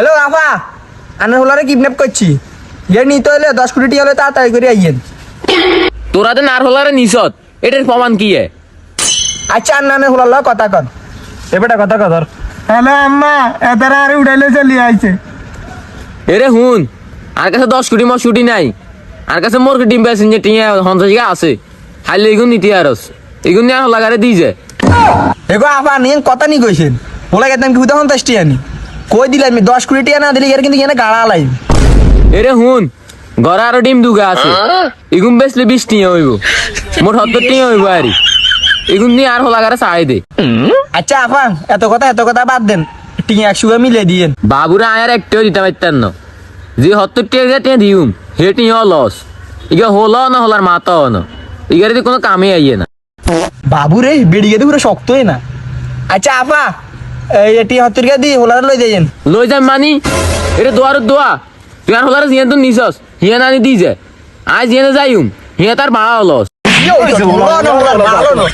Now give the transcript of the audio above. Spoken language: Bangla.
হ্যালো আফা, আনে হলারে কিডন্যাপ করছি। ইয়ে নিতে হলে 10 কোটি টাকা হলে তাড়াতাড়ি করে আইয়েন। তোরা তো নার হলারে নিছত, এটার প্রমাণ কি? আচ্ছা আন্নানে হলার কথা কন। এবারটা কথা কর। হ্যালো আম্মা, এতারা আর উড়াইলে চলি আইছে। এরে হুন, আর কাছে 10 কোটি মশুটি নাই, আর কাছে মোর ডিম বেসিন যে টিয়া হন্তজিকা আছে, খাইলে এগুন নিতে আরস, এগুন নিয়ে হলাগারে দিয়ে যায়। এগো আফা নিয়ে কথা নি কইছেন, ওলা গেতাম কি হুদা 50 টাকা নি কই দিলাম 10 কোটি টাকা না দিলে এর কিন্তু এখানে গাড়া লাই। এরে হুন, ঘরে আরো ডিম দুগা আছে, এগুন বেসলে 20 টিয়া হইব, মোট 70 টিয়া হইব আরি, এগুন নিয়ে আর হলাগারে চাই দে। আচ্ছা আফা, এত কথা বাদ দেন, টিয়া 100 মিলে দিয়েন। বাবুরা আয়ার একটাও দিতে পারতেন না, যে 70 টিয়া টিয়া দিউম হে টিয়া লস, ইগা হল না হলার মাতা না, ইগারে কোনো কামে আইয়ে না। বাবু রে বেড়িয়ে তো পুরো শক্ত হয়ে না। আচ্ছা আফা, এই টিয়া 70 টাকা দি হলারে লই যাইয়েন। লই যাম মানি, এটা দোয়ার দোয়া, তুই আর হলার জিয়ান তো নিছস, হিয়া নানি দি যায়, আজ জিয়ানে যাইম, হিয়া তার ভাড়া লস। ভালো না